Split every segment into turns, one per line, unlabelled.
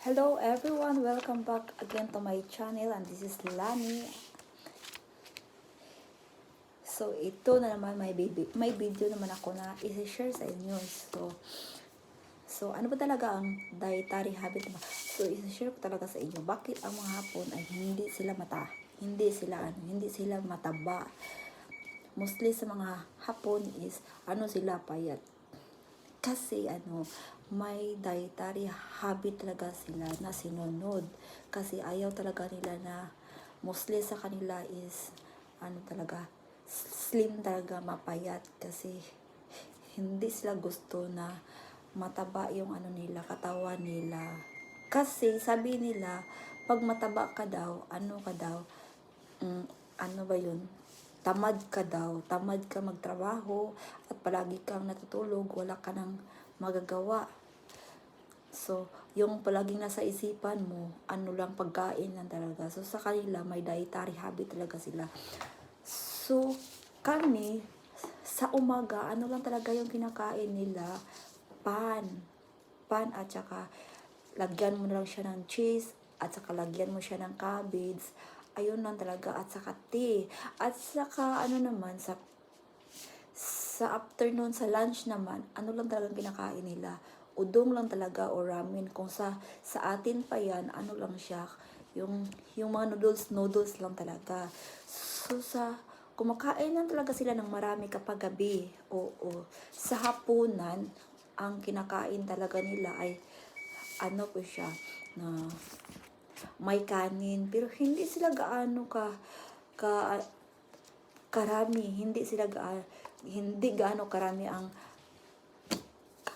Hello everyone, welcome back again to my channel and this is Lani. So ito na naman may video naman ako na i-share sa inyo. So ano ba talaga ang dietary habit mo? So i-share ko talaga sa inyo bakit ang mga Hapon ay hindi sila mataba. Mostly sa mga Hapon is sila payat. Kasi may dietary habit talaga sila na sinunod. Kasi ayaw talaga nila na mostly sa kanila is talaga slim talaga, mapayat. Kasi hindi sila gusto na mataba yung nila, katawan nila. Kasi sabi nila, pag mataba ka daw, tamad ka magtrabaho at palagi kang natutulog, wala ka nang magagawa. So, yung palaging nasa isipan mo, lang pagkain lang talaga. So, sa kanila, may dietary habit talaga sila. So, kami, sa umaga, lang talaga yung kinakain nila? Pan at saka lagyan mo na lang siya ng cheese at saka lagyan mo siya ng cabbage. Ayun lang talaga, at saka tea. At saka naman sa afternoon, sa lunch naman, lang talaga kinakain nila? Udong lang talaga o ramen. Kung sa atin pa yan, lang siya, yung mga noodles lang talaga. So kumakain lang talaga sila ng marami kapag gabi. Oo. Sa hapunan, ang kinakain talaga nila ay po siya na may kanin, pero hindi sila gaano karami, hindi gaano karami ang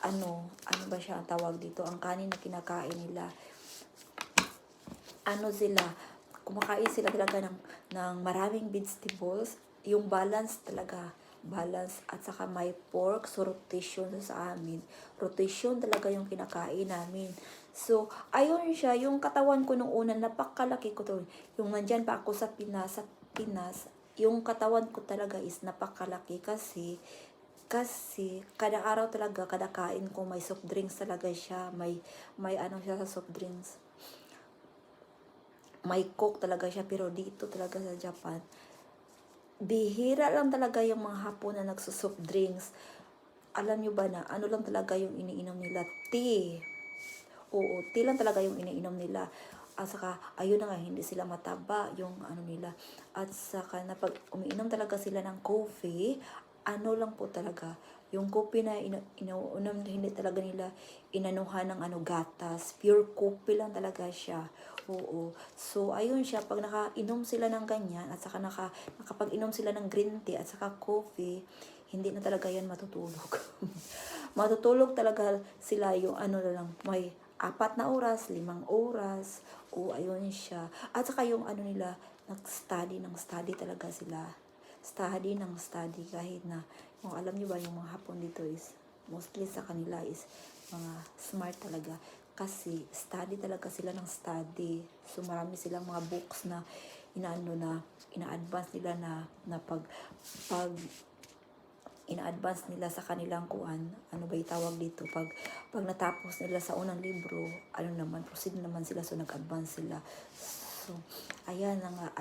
ano ba siya ang tawag dito, ang kanin na kinakain nila. Sila, kumakain sila talaga ng maraming vegetables, yung balance at saka may pork. So rotation sa amin, rotation talaga yung kinakain namin. So ayun siya, yung katawan ko nung una, napakalaki ko to. Yung nandyan pa ako sa Pinas, yung katawan ko talaga is napakalaki kasi kada araw talaga, kada kain ko may soft drinks talaga siya, may siya sa soft drinks, may coke talaga siya. Pero dito talaga sa Japan, bihira lang talaga yung mga Hapon na nagsusoft drinks. Alam nyo ba na lang talaga yung iniinom nila? Tea. Oo, tea lang talaga yung iniinom nila. At saka, ayun na nga, hindi sila mataba yung nila. At saka, pag umiinom talaga sila ng coffee, lang po talaga, yung coffee na inuunom, hindi talaga nila inanuhan ng gatas. Pure coffee lang talaga siya. Oo. So, ayun siya, pag nakainom sila ng ganyan, at saka nakapag-inom sila ng green tea, at saka coffee, hindi na talaga yan matutulog. Matutulog talaga sila yung na lang, may 4 na oras, 5 oras. O ayun siya. At saka yung nila, nag-study talaga sila. Study kahit na, yung alam niyo ba, yung mga Hapon dito is, mostly sa kanila is, mga smart talaga. Kasi, study talaga sila ng study. So, marami silang mga books na, ina-advance nila na pag ina-advance nila sa kanilang ano ba tawag dito, pag natapos nila sa unang libro, proceed naman sila, so nag-advance sila. So, ayan na nga,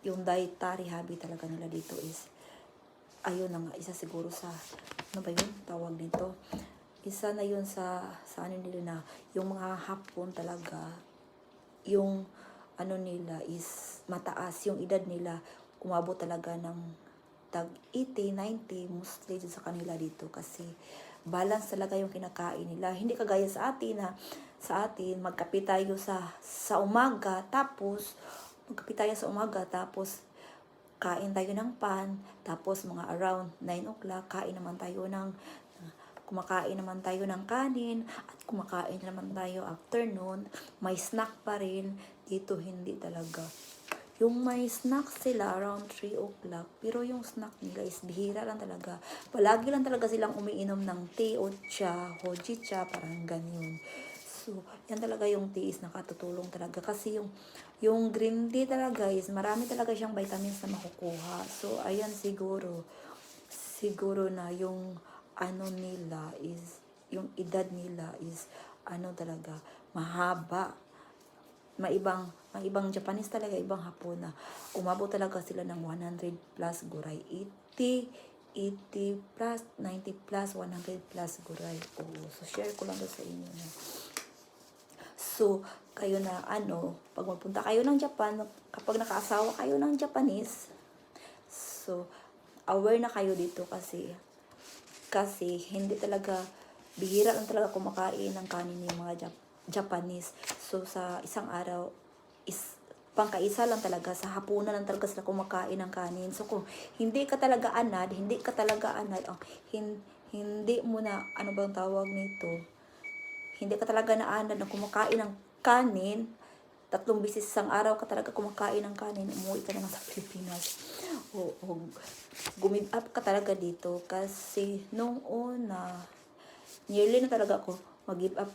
yung dietary habit talaga nila dito is, ayun na nga, isa siguro sa, ano ba yun, tawag dito, isa na yun sa nila na, yung mga Hapon talaga, yung nila is mataas, yung edad nila, umabot talaga ng tag 80, 90, mostly sa kanila dito. Kasi balance talaga yung kinakain nila. Hindi kagaya sa atin na magkape tayo sa umaga, tapos kain tayo ng pan, tapos mga around 9 o'clock, kumakain naman tayo ng kanin, at kumakain naman tayo afternoon, may snack pa rin. Dito hindi talaga. Yung may snack sila around 3 o'clock, pero yung snack nila is bihira lang talaga. Palagi lang talaga silang umiinom ng tea o cha, hojicha, parang ganyan. So, yan talaga yung tea is nakatutulong talaga. Kasi yung green tea talaga is marami talaga siyang vitamins na makukuha. So, ayan siguro na yung nila is, yung edad nila is talaga, mahaba. May ibang Japanese talaga, ibang Hapon na umabot talaga sila ng 100 plus guray. 80 plus, 90 plus, 100 plus guray. Oo, so share ko lang to sa inyo na. So, kayo na pag magpunta kayo ng Japan, kapag nakaasawa kayo ng Japanese, so, aware na kayo dito kasi hindi talaga, bihira lang talaga kumakain ng kanin yung mga Japanese. So, sa isang araw, pangkaisa lang talaga, sa hapunan lang talaga sila kumakain ng kanin. So, kung hindi ka talaga anad, hindi mo na, ano bang tawag nito? Hindi ka talaga naanad na kumakain ng kanin, 3 beses isang araw ka talaga kumakain ng kanin, umuwi ka na lang sa Pilipinas. O gumid up ka talaga dito kasi nung una, nearly na talaga ako mag-give up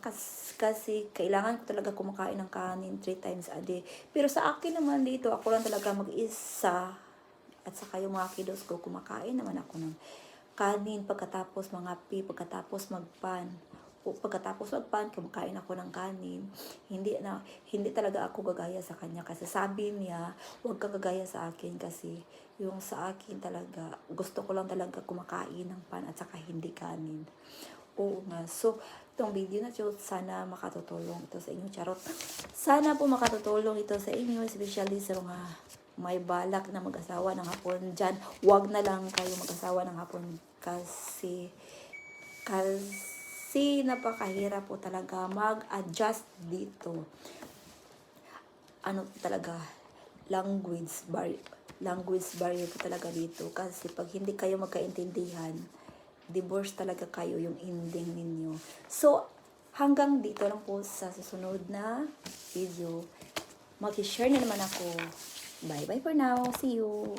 kasi kailangan ko talaga kumakain ng kanin 3 times a day. Pero sa akin naman dito, ako lang talaga mag-isa at saka yung mga kiddos ko, kumakain naman ako ng kanin pagkatapos pagkatapos magpan. O pagkatapos magpan, kumakain ako ng kanin. Hindi talaga ako gagaya sa kanya kasi sabi niya, huwag kang gagaya sa akin kasi yung sa akin talaga, gusto ko lang talaga kumakain ng pan at saka hindi kanin. Oo nga. So, itong video na ito, sana makatutulong ito sa inyo. Charot. Sana po makatutulong ito sa inyo, especially sa mga may balak na mag-asawa ng hapon dyan. Huwag na lang kayo mag-asawa ng hapon kasi napakahirap po talaga mag-adjust dito. Talaga, language barrier po talaga dito kasi pag hindi kayo magkaintindihan, divorce talaga kayo yung ending ninyo. So, hanggang dito lang po sa susunod na video. Mag-share na naman ako. Bye-bye for now. See you.